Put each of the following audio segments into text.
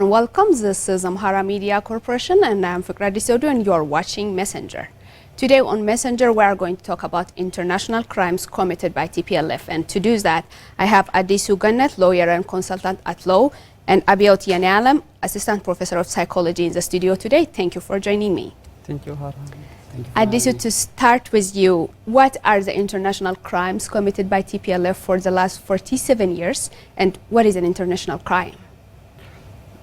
Welcome. This is Amhara Media Corporation and I'm Fikra Disodu and you're watching Messenger. Today on Messenger we are going to talk about international crimes committed by TPLF, and to do that I have Adisu Gannet, lawyer and consultant at law, and Abiot Yanealam, assistant professor of psychology in the studio today. Thank you for joining me. Thank you, Hara. Adisu, to start with you, what are the international crimes committed by TPLF for the last 47 years and what is an international crime?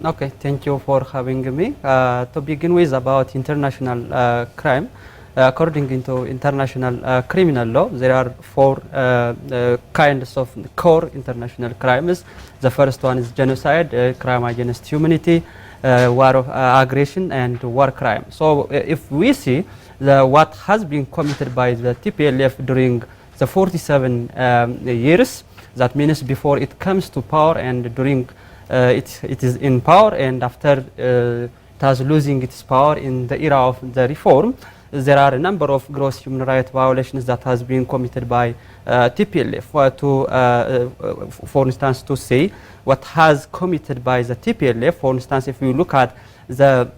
Okay, thank you for having me. To begin with, about international crime, according to international criminal law, there are four kinds of core international crimes. The first one is genocide, crime against humanity, war of aggression, and war crime. So if we see what has been committed by the TPLF during the 47 years, that means before it comes to power and during it is in power and after it has losing its power in the era of the reform, there are a number of gross human rights violations that has been committed by TPLF. For instance, to say what has committed by the TPLF, for instance, if you look at the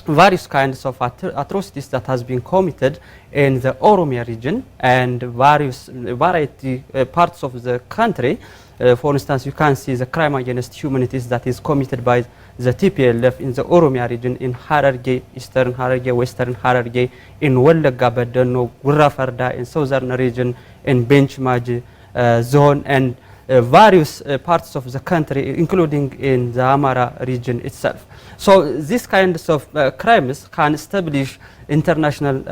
various kinds of atrocities that has been committed in the Oromia region and variety parts of the country. For instance, you can see the crime against humanity that is committed by the TPLF in the Oromia region, in Hararge, Eastern Hararge, Western Hararge, in Wallagga, Badano, Gurra Farda, in Southern region, in Benchmaj zone, and various parts of the country, including in the Amara region itself. So these kinds of crimes can establish international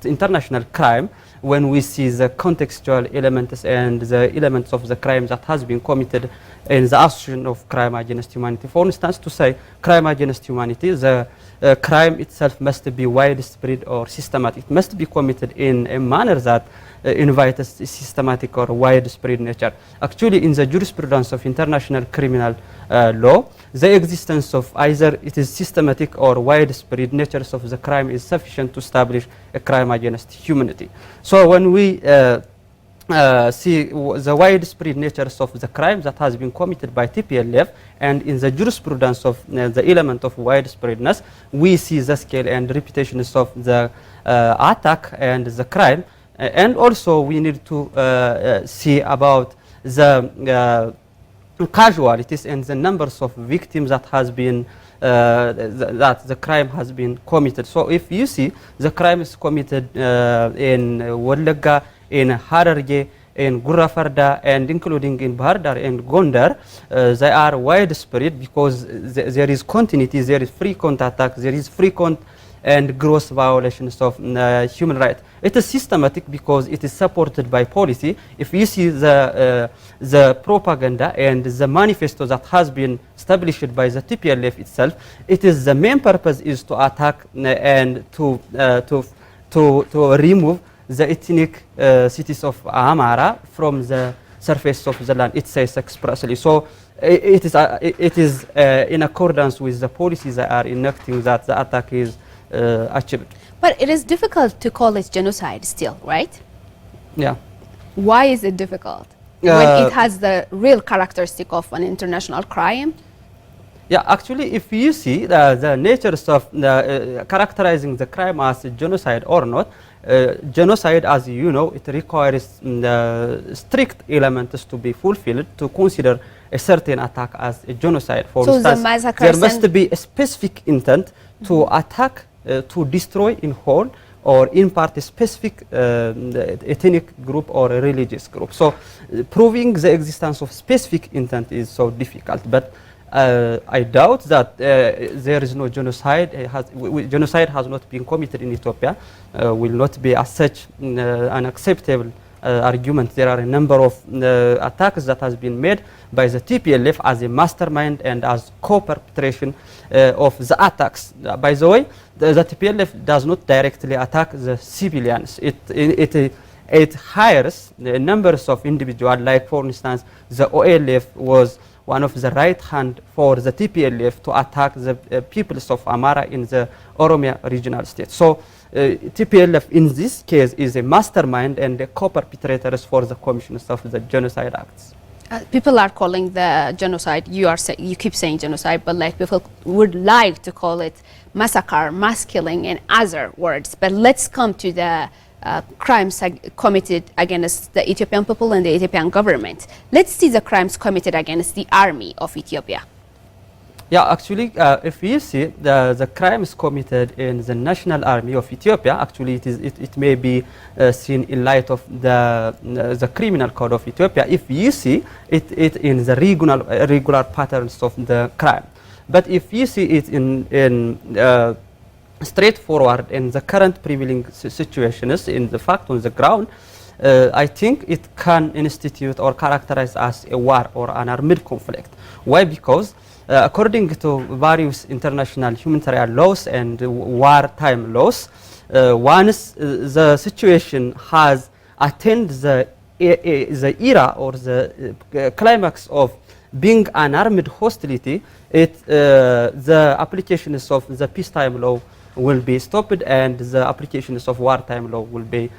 international crime when we see the contextual elements and the elements of the crimes that has been committed in the association of crime against humanity. For instance, to say crime against humanity, the crime itself must be widespread or systematic. It must be committed in a manner that invites systematic or widespread nature. Actually, in the jurisprudence of international criminal law, the existence of either it is systematic or widespread natures of the crime is sufficient to establish a crime against humanity. So when we see the widespread natures of the crime that has been committed by TPLF, and in the jurisprudence of the element of widespreadness, we see the scale and reputations of the attack and the crime. And also we need to see about the casualties and the numbers of victims that has been that the crime has been committed. So if you see the crime is committed in Wallagga, in Hararge, in Gurra Farda, and including in Bahar Dar and Gondar, they are widespread because there is continuity, there is frequent attacks, there is frequent and gross violations of human rights. It is systematic because it is supported by policy. If you see the propaganda and the manifesto that has been established by the TPLF itself, it is the main purpose is to attack and to remove the ethnic cities of Amara from the surface of the land. It says expressly. So it is in accordance with the policies that are enacting that the attack is achieved. But it is difficult to call it genocide still, right? Yeah. Why is it difficult when it has the real characteristic of an international crime? Yeah, actually, if you see the natures of characterizing the crime as a genocide or not, genocide, as you know, it requires strict elements to be fulfilled to consider a certain attack as a genocide. For instance, there must be a specific intent to attack, to destroy in whole or in part a specific ethnic group or a religious group. So proving the existence of specific intent is so difficult. But I doubt that there is no genocide. Genocide has not been committed in Ethiopia. Will not be as such an acceptable argument. There are a number of attacks that has been made by the TPLF as a mastermind and as co-perpetration of the attacks. By the way, the TPLF does not directly attack the civilians. It hires numbers of individuals, like for instance, the OLF was one of the right hand for the TPLF to attack the peoples of Amara in the Oromia regional state. So TPLF in this case is a mastermind and a co-perpetrators for the commissions of the genocide acts. People are calling the genocide, you keep saying genocide, but like people would like to call it massacre, mass killing, and other words. But let's come to the crimes committed against the Ethiopian people and the Ethiopian government. Let's see the crimes committed against the army of Ethiopia. Yeah, actually, if you see the crimes committed in the National Army of Ethiopia, actually it may be seen in light of the criminal code of Ethiopia. If you see it in the regular patterns of the crime, but if you see it in straightforward in the current prevailing situations, in the fact on the ground, I think it can institute or characterize as a war or an armed conflict. Why? Because according to various international humanitarian laws and wartime laws, once the situation has attained the era or the climax of being an armed hostility, the applications of the peacetime law will be stopped and the applications of wartime law will be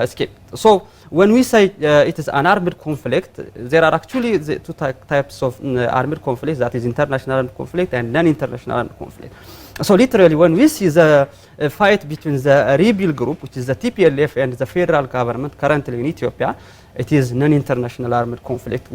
skipped. So when we say it is an armed conflict, there are actually the two types of armed conflict, that is international armed conflict and non-international armed conflict. So literally when we see the fight between the rebel group, which is the TPLF, and the federal government currently in Ethiopia, it is non-international armed conflict.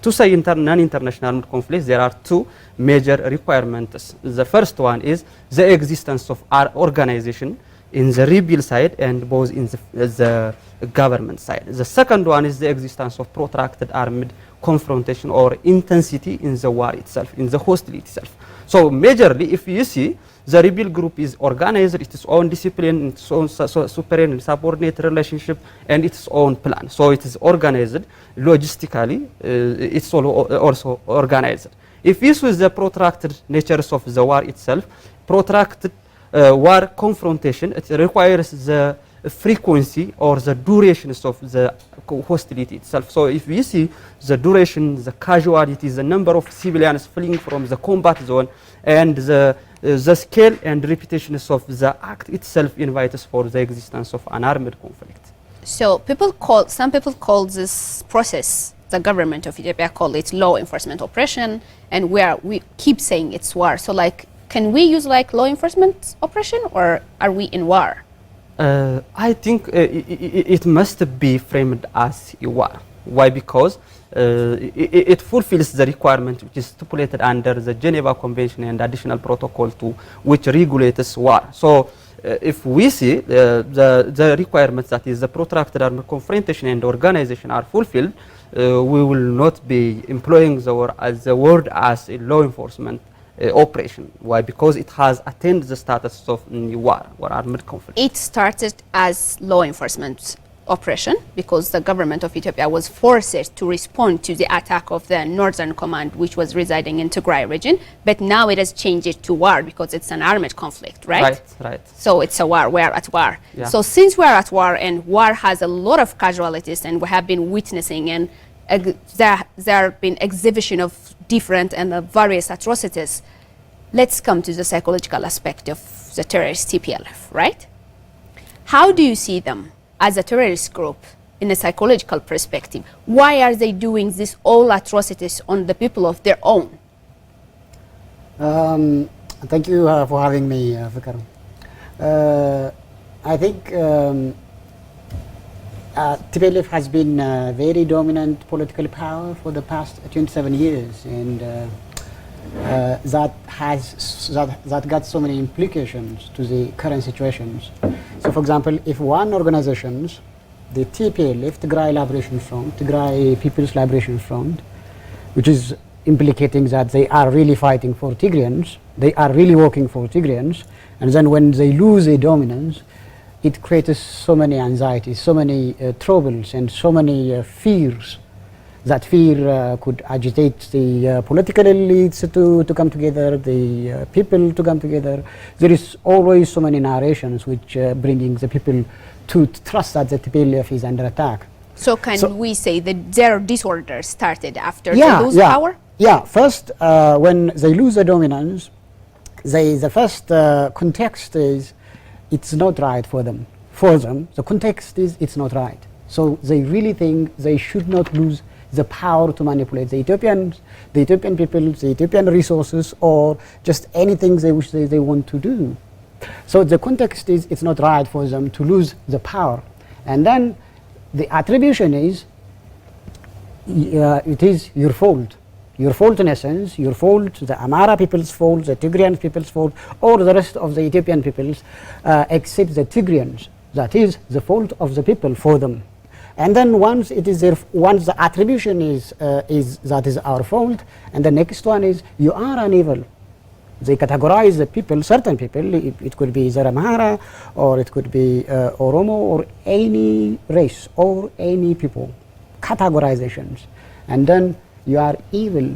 To say non-international armed conflict, there are two major requirements. The first one is the existence of our organization in the rebel side and both in the government side. The second one is the existence of protracted armed confrontation or intensity in the war itself, in the hostility itself. So majorly, if you see, the rebel group is organized, its own discipline, its own superior and subordinate relationship, and its own plan. So it is organized logistically, it's also organized. If this was the protracted natures of the war itself, protracted war confrontation, it requires the frequency or the durations of the hostility itself. So if we see the duration, the casualties, the number of civilians fleeing from the combat zone, and the scale and repetitions of the act itself invites for the existence of an armed conflict. So some people call this process, the government of Ethiopia call it law enforcement operation, and we keep saying it's war. So like, can we use like law enforcement operation, or are we in war? I think it must be framed as a war. Why? Because it fulfills the requirement which is stipulated under the Geneva Convention and additional protocol 2, which regulates war. So if we see the requirements, that is the protracted armed confrontation and organization, are fulfilled, we will not be employing the word as a law enforcement operation. Why? Because it has attained the status of war or armed conflict. It started as law enforcement operation because the government of Ethiopia was forced to respond to the attack of the Northern Command, which was residing in Tigray region. But now it has changed to war because it's an armed conflict, right? Right. So it's a war. We are at war. Yeah. So since we are at war and war has a lot of casualties, and we have been witnessing and there have been exhibition of different and various atrocities, let's come to the psychological aspect of the terrorist TPLF, right? How do you see them as a terrorist group in a psychological perspective? Why are they doing these all atrocities on the people of their own? Thank you for having me, Fikar. I think TPLF has been a very dominant political power for the past 27 years, and that got so many implications to the current situations. So, for example, if one organization, the TPLF, Tigray Liberation Front, Tigray People's Liberation Front, which is implicating that they are really fighting for Tigrayans, they are really working for Tigrayans, and then when they lose their dominance, it creates so many anxieties, so many troubles, and so many fears. That fear could agitate the political elites to come together, the people to come together. There is always so many narrations which bringing the people to trust that the TPLF is under attack. So can we say that their disorder started after they lose power? Yeah, first when they lose the dominance, the first context is it's not right for them. For them, the context is it's not right. So they really think they should not lose the power to manipulate the Ethiopian people, the Ethiopian resources, or just anything they want to do. So the context is it's not right for them to lose the power. And then the attribution is it is your fault. Your fault in essence, your fault, the Amhara people's fault, the Tigrayan people's fault, or the rest of the Ethiopian peoples, except the Tigrayans. That is the fault of the people for them. And then once the attribution is that is our fault, and the next one is you are an evil. They categorize the people, certain people. It could be Amhara, or it could be Oromo, or any race, or any people. Categorizations, and then you are evil.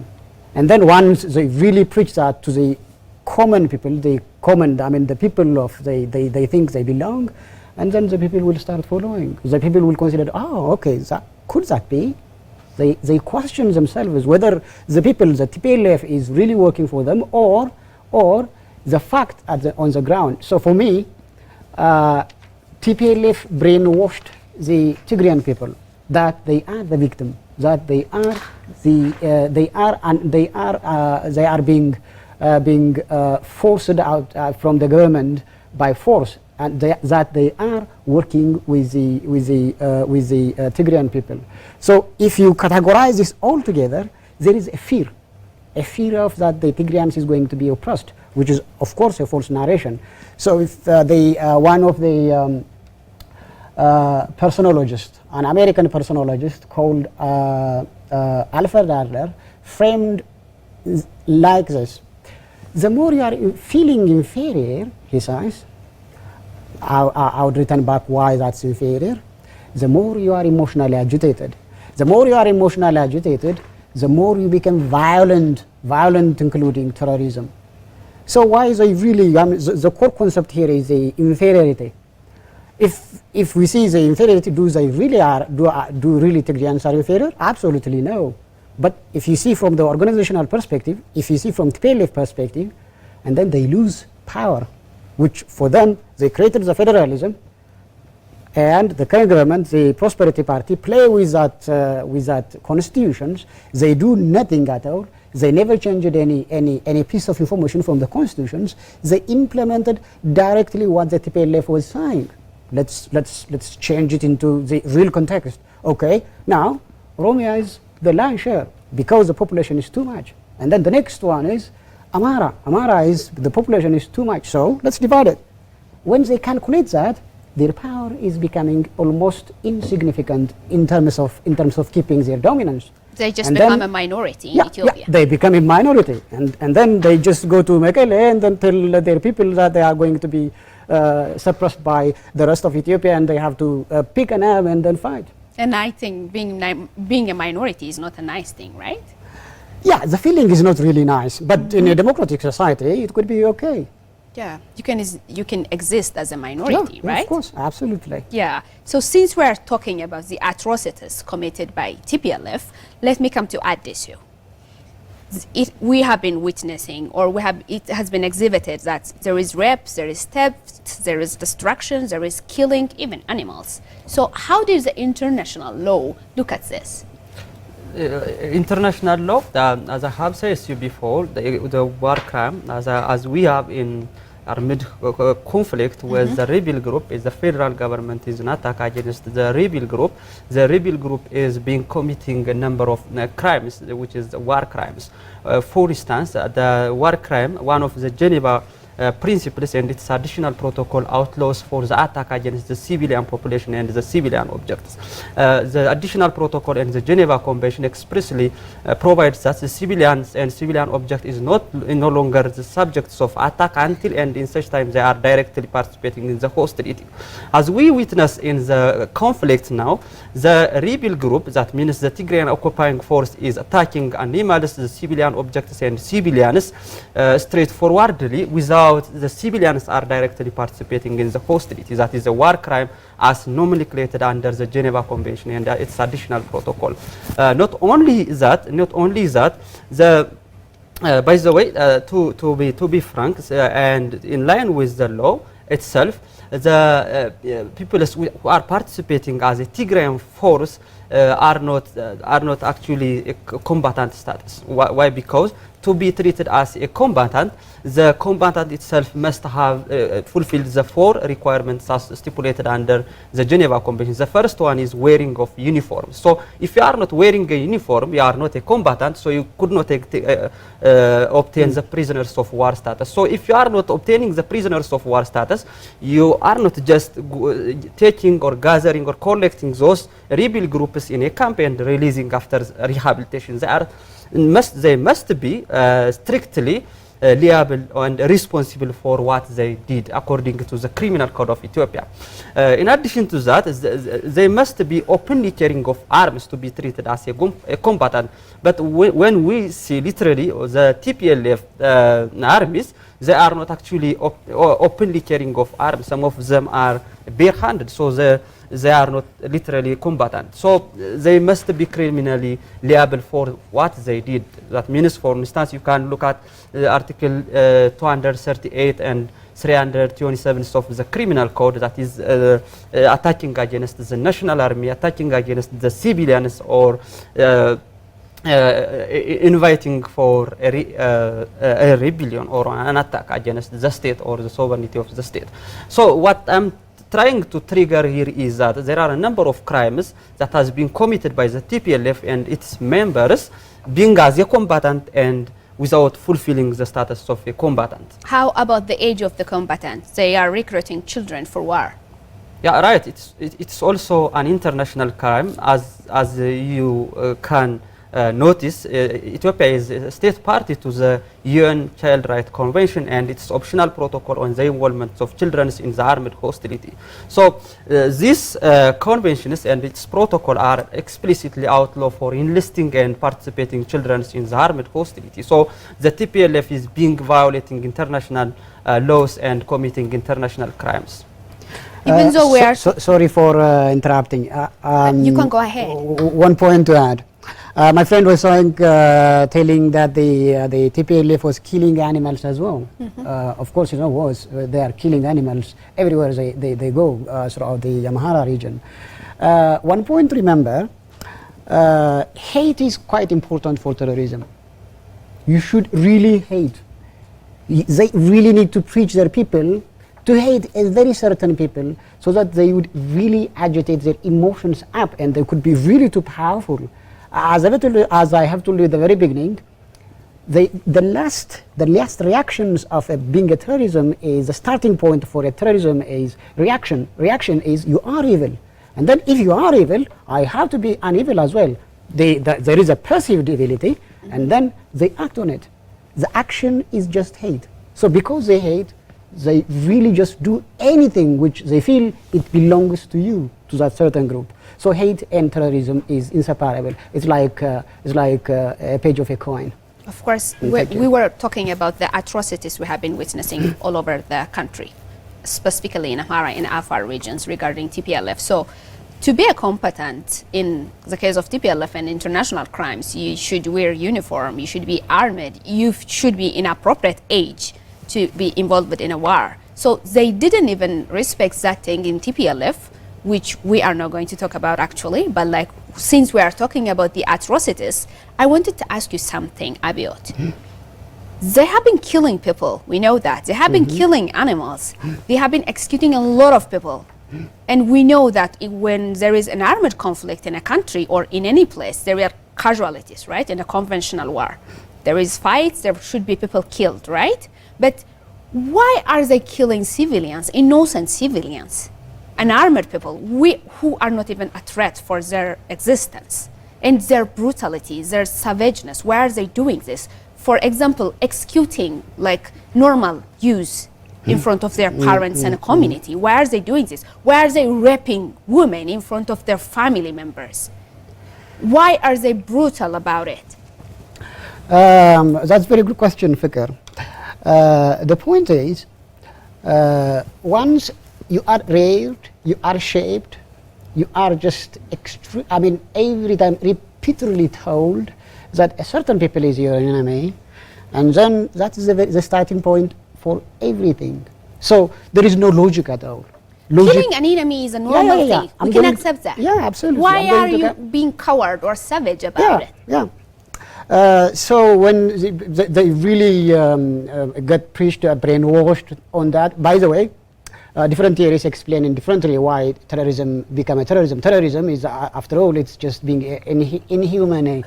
And then once they really preach that to the common people, the people of they think they belong, and then the people will start following. The people will consider, oh, okay, could that be? They question themselves whether the people, the TPLF is really working for them, or the fact on the ground. So for me, TPLF brainwashed the Tigrayan people that they are the victim, that they are being forced out from the government by force, and that they are working with the Tigrayan people. So if you categorize this all together, there is a fear of that the Tigrayans is going to be oppressed, which is of course a false narration. So if one of the personologist, an American personologist called Alfred Adler, framed like this: the more you are feeling inferior, he says, I would return back why that's inferior, the more you are emotionally agitated. The more you are emotionally agitated, the more you become violent, including terrorism. So why is the core concept here is the inferiority. If we see the inferiority, do really Tigrayans are inferior? Absolutely no. But if you see from the organizational perspective, if you see from TPLF perspective, and then they lose power, which for them, they created the federalism, and the current government, the Prosperity Party, play with that constitutions. They do nothing at all. They never changed any piece of information from the constitutions. They implemented directly what the TPLF was saying. Let's change it into the real context. Okay, now Oromia is the lion's share because the population is too much, and then the next one is Amhara. Amhara is the population is too much, so let's divide it. When they calculate that, their power is becoming almost insignificant in terms of keeping their dominance. They just become a minority in Ethiopia. Yeah, they become a minority, and then they just go to Mekele and then tell their people that they are going to be suppressed by the rest of Ethiopia, and they have to pick an arm and then fight. And I think being a minority is not a nice thing, right? Yeah, the feeling is not really nice, but in a democratic society, it could be okay. Yeah, you can exist as a minority, yeah, right? Of course, absolutely. Yeah. So since we are talking about the atrocities committed by TPLF, let me come to Addisio. We have been witnessing, or it has been exhibited that there is rape, there is theft, there is destruction, there is killing, even animals. So how does the international law look at this? International law, as I have said to you before, the war crime, as we have in our conflict with the rebel group, is the federal government is an attack against the rebel group. The rebel group is being committing a number of crimes, which is war crimes. For instance, the war crime, one of the Geneva principles and its additional protocol outlaws for the attack against the civilian population and the civilian objects. The additional protocol and the Geneva Convention expressly provides that the civilians and civilian object is no longer the subjects of attack until and in such time they are directly participating in the hostility. As we witness in the conflict now, the rebel group, that means the Tigrayan occupying force, is attacking animals, the civilian objects and civilians straightforwardly without the civilians are directly participating in the hostility. That is a war crime as nomenclated under the Geneva Convention and its additional protocol. Not only that, the by the way, to be frank, and in line with the law itself, the people who are participating as a Tigrayan force are not actually a combatant status. Why? Because to be treated as a combatant, the combatant itself must have fulfilled the 4 requirements as stipulated under the Geneva Convention. The first one is wearing of uniform. So if you are not wearing a uniform, you are not a combatant, so you could not obtain the prisoners of war status. So if you are not obtaining the prisoners of war status, you are not just taking or gathering or collecting those rebel groups in a camp and releasing after rehabilitation. They must be strictly liable and responsible for what they did according to the criminal code of Ethiopia. In addition to that, they must be openly carrying of arms to be treated as a combatant. But when we see literally the TPLF armies, they are not actually openly carrying of arms. Some of them are barehanded, so they are not literally combatant. So they must be criminally liable for what they did. That means, for instance, you can look at Article 238 and 327 of the criminal code, that is attacking against the national army, attacking against the civilians, or inviting for a rebellion or an attack against the state or the sovereignty of the state. So what I'm trying to trigger here is that there are a number of crimes that has been committed by the TPLF and its members being as a combatant and without fulfilling the status of a combatant. How about the age of the combatants? They are recruiting children for war. Yeah, right. It's also an international crime, as you can notice. Ethiopia is a state party to the UN Child Rights Convention and its optional protocol on the involvement of children in the armed hostility. So these conventions and its protocol are explicitly outlaw for enlisting and participating children in the armed hostility. So the TPLF is being violating international laws and committing international crimes. Even though we are... sorry for interrupting. You can go ahead. One point to add. My friend was saying, telling that the TPLF was killing animals as well. Of course, they are killing animals everywhere they go throughout the Amhara region. One point to remember, hate is quite important for terrorism. You should really hate. They really need to preach their people to hate a very certain people so that they would really agitate their emotions up and they could be really too powerful. As I have told you at the very beginning, the last reactions of being a terrorism is the starting point for a terrorism is reaction. Reaction is you are evil, and then if you are evil, I have to be unevil as well. There is a perceived evility, and then they act on it. The action is just hate. So because they hate, they really just do anything which they feel it belongs to you, to that certain group. So hate and terrorism is inseparable. It's like a page of a coin. Of course, we were talking about the atrocities we have been witnessing all over the country, specifically in Amhara and Afar regions regarding TPLF. So to be a combatant in the case of TPLF and international crimes, you should wear uniform, you should be armed, you should be in appropriate age to be involved in a war. So they didn't even respect that thing in TPLF, which we are not going to talk about actually, but like since we are talking about the atrocities, I wanted to ask you something, Abiot. They have been killing people, we know that. They have been killing animals. They have been executing a lot of people. And we know that when there is an armed conflict in a country or in any place, there are casualties, right? In a conventional war. There is fights, there should be people killed, right? But why are they killing civilians, innocent civilians? Unarmed people, who are not even a threat for their existence, and their brutality, their savageness. Why are they doing this? For example, executing like normal youths in front of their parents and a community. Why are they doing this? Why are they raping women in front of their family members? Why are they brutal about it? That's a very good question, Fikr. The point is, once you are raised, you are shaped, you are just every time repeatedly told that a certain people is your enemy, and then that is the starting point for everything. So there is no logic at all. Killing an enemy is a normal thing. We can accept that. Yeah, absolutely. Why are you being coward or savage about it? Yeah. So when they really get preached, brainwashed on that. By the way, different theories explain in differently why terrorism become a terrorism. Terrorism is, after all, it's just being inhuman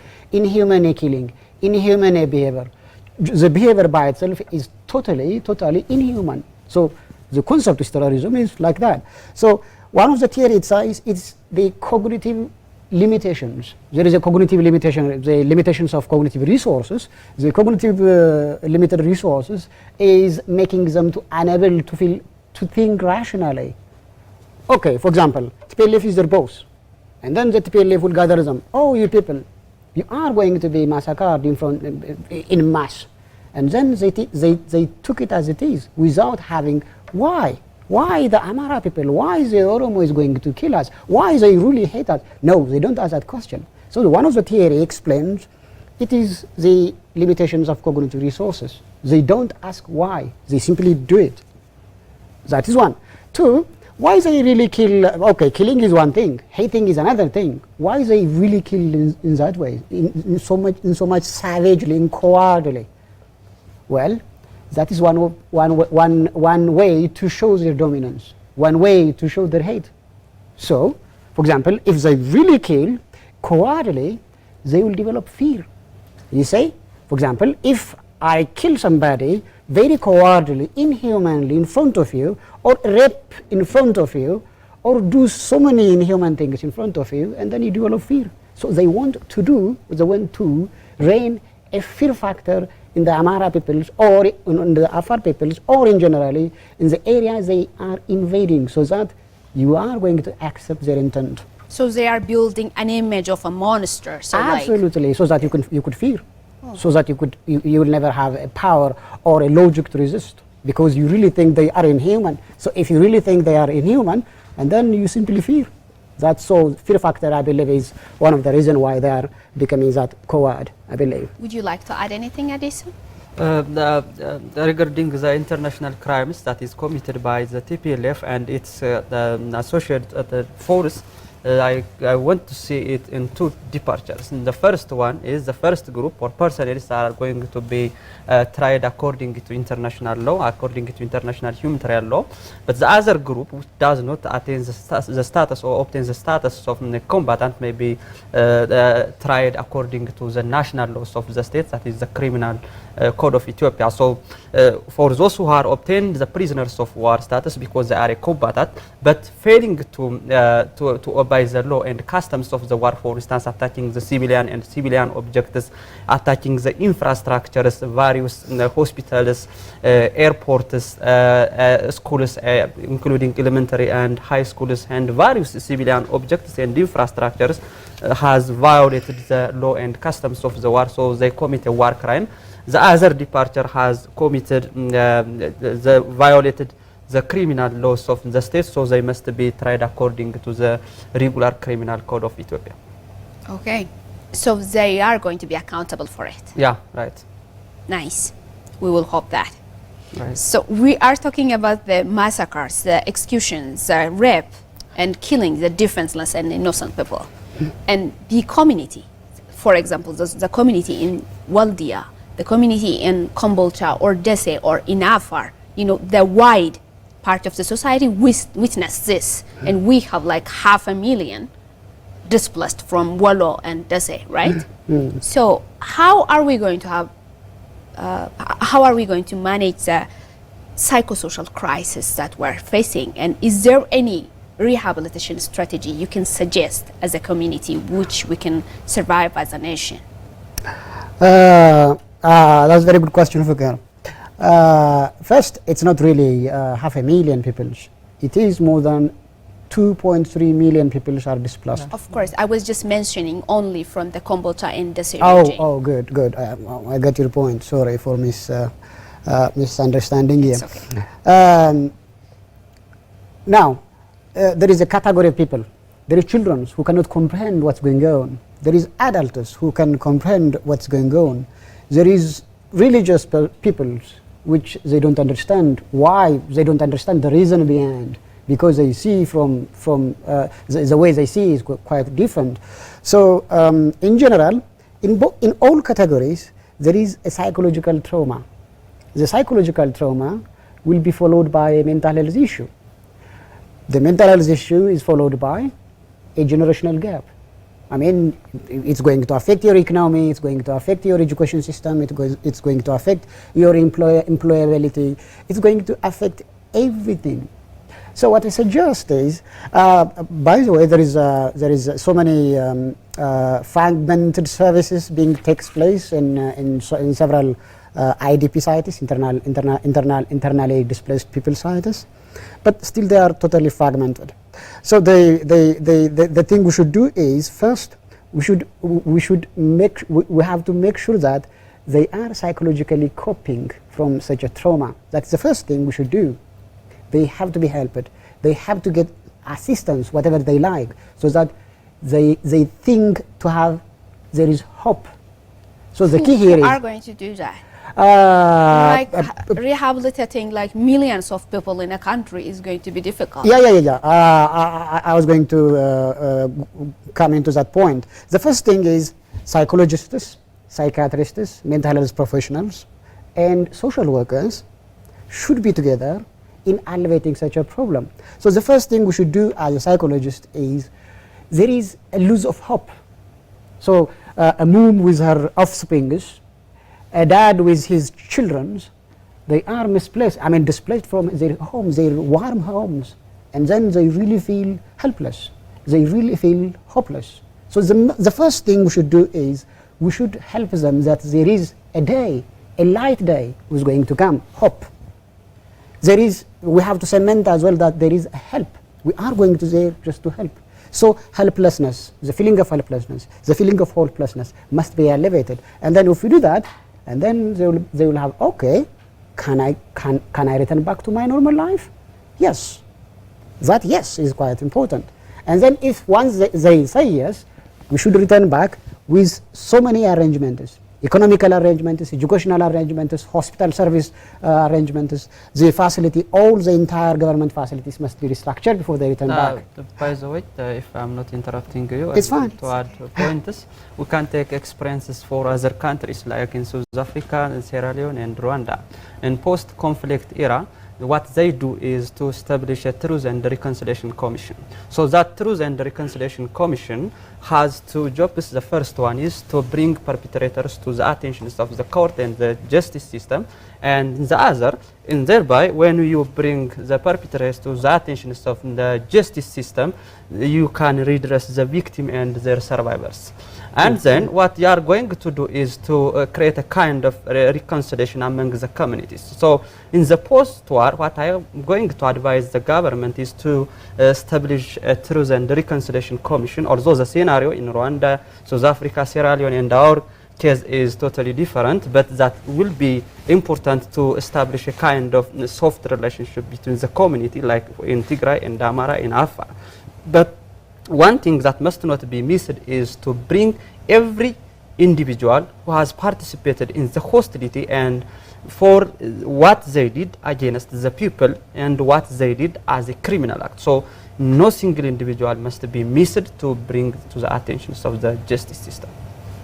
killing, inhuman behavior. The behavior by itself is totally inhuman. So the concept of terrorism is like that. So one of the theories is the cognitive limitations. There is a cognitive limitation, the limitations of cognitive resources. The cognitive limited resources is making them unable to think rationally. Okay, for example, TPLF is their boss, and then the TPLF will gather them. Oh, you people, you are going to be massacred in mass. And then they took it as it is, without having why. Why the Amara people? Why the Oromo is going to kill us? Why they really hate us? No, they don't ask that question. So one of the theory explains it is the limitations of cognitive resources. They don't ask why. They simply do it. That is one. Two, why they really kill? Okay, killing is one thing. Hating is another thing. Why they really kill in that way, in so much savagely and cowardly? Well, that is one way to show their dominance, one way to show their hate. So, for example, if they really kill cowardly, they will develop fear. You say, for example, if I kill somebody very cowardly, inhumanly in front of you, or rape in front of you, or do so many inhuman things in front of you, and then you develop fear. So they want to reign a fear factor in the Amara peoples, or in the Afar peoples, or in generally in the areas they are invading, so that you are going to accept their intent. So they are building an image of a monster. So absolutely, so that you could fear, so that you will never have a power or a logic to resist, because you really think they are inhuman. So if you really think they are inhuman, and then you simply fear. That's so fear factor, I believe, is one of the reasons why they are becoming that coward, I believe. Would you like to add anything, Edison? Regarding the international crimes that is committed by the TPLF and its associated force, I want to see it in two departures. And the first one is the first group or personnels that are going to be tried according to international law, according to international humanitarian law. But the other group, which does not attain the status or obtain the status of a combatant, may be tried according to the national laws of the state, that is the criminal code of Ethiopia. So for those who are obtained the prisoners of war status because they are a combatant, but failing to obey the law and customs of the war, for instance, attacking the civilian and civilian objectives, attacking the infrastructures, various hospitals, airports, schools, including elementary and high schools, and various civilian objectives and infrastructures, has violated the law and customs of the war, so they commit a war crime. The other departure has committed, violated the criminal laws of the state, so they must be tried according to the regular criminal code of Ethiopia. Okay, so they are going to be accountable for it. Yeah, right. Nice. We will hope that. Right. So we are talking about the massacres, the executions, the rape, and killing the defenseless and innocent people. And the community, for example, the community in Waldia, the community in Kombolcha or Dese or in Afar, you know, the wide part of the society witnessed this. And we have like 500,000 displaced from Wallo and Dese, right? So how are we going to have, how are we going to manage the psychosocial crisis that we're facing? And is there any rehabilitation strategy you can suggest as a community which we can survive as a nation? That's a very good question, Fukar. First, it's not really 500,000 people. It is more than 2.3 million people are displaced. Of course, I was just mentioning only from the Kombolcha and Dese region. Oh, good. I got your point. Sorry for misunderstanding here. It's okay. Now, there is a category of people. There is children who cannot comprehend what's going on. There is adults who can comprehend what's going on. There is religious peoples which they don't understand why, they don't understand the reason behind. because they see from the way they see is quite different. So in general, in all categories, there is a psychological trauma. The psychological trauma will be followed by a mental health issue. The mental health issue is followed by a generational gap. I mean, it's going to affect your economy, it's going to affect your education system, it's going to affect your employability, it's going to affect everything. So what I suggest is, by the way, there is so many fragmented services being takes place in several IDP sites, internally displaced people sites, but still they are totally fragmented. So the thing we should do is, first we have to make sure that they are psychologically coping from such a trauma. That's the first thing we should do. They have to be helped. They have to get assistance, whatever they like, so that they think to have there is hope. So the key here is, are going to do that. Like rehabilitating like millions of people in a country is going to be difficult. Yeah. I was going to come into that point. The first thing is psychologists, psychiatrists, mental health professionals, and social workers should be together in elevating such a problem. So the first thing we should do as a psychologist is, there is a loss of hope. So a mom with her offsprings, a dad with his children, they are misplaced, I mean displaced from their homes, their warm homes, and then they really feel helpless. They really feel hopeless. So the first thing we should do is, we should help them that there is a day, a light day who's going to come, hope. We have to cement as well that there is a help. We are going to there just to help. So helplessness, the feeling of helplessness, the feeling of hopelessness must be elevated. And then if we do that, and then they will have, okay, can I return back to my normal life? Yes. That yes is quite important. And then if once they say yes, we should return back with so many arrangements. Economical arrangements, educational arrangements, hospital service arrangements, the facility, all the entire government facilities must be restructured before they return back. By the way, if I'm not interrupting you, it's fine. To add points, we can take experiences for other countries like in South Africa, and Sierra Leone, and Rwanda. In post-conflict era, what they do is to establish a Truth and Reconciliation Commission. So that Truth and Reconciliation Commission has two jobs. The first one is to bring perpetrators to the attention of the court and the justice system, and the other, and thereby when you bring the perpetrators to the attention of the justice system, you can redress the victim and their survivors. And then what you are going to do is to create a kind of reconciliation among the communities. So in the post-war, what I am going to advise the government is to establish a Truth and Reconciliation Commission, although the scenario in Rwanda, South Africa, Sierra Leone, and our case is totally different, but that will be important to establish a kind of soft relationship between the community, like in Tigray and Amara in Afar. But one thing that must not be missed is to bring every individual who has participated in the hostility and for what they did against the people and what they did as a criminal act. So no single individual must be missed to bring to the attention of the justice system.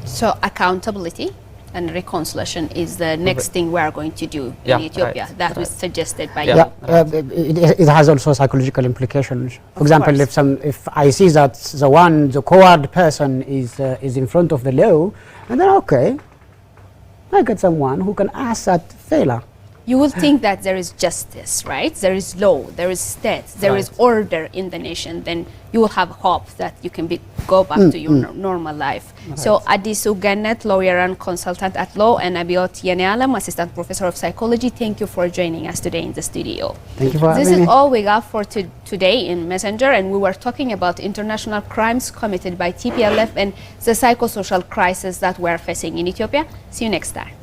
So accountability and reconciliation is the next thing we are going to do in Ethiopia. Right. That was suggested by you. It has also psychological implications. For example, if I see that the coward person is in front of the law, and then okay, I get someone who can ask that failure. You will think that there is justice, right? There is law, there is state, there is order in the nation. Then you will have hope that you can go back to your normal life. Right. So Adisu Gannet, lawyer and consultant at law, and Abiot Yenealam, assistant professor of psychology, thank you for joining us today in the studio. Thank you for having me. This is all we got for today in Messenger, and we were talking about international crimes committed by TPLF and the psychosocial crisis that we are facing in Ethiopia. See you next time.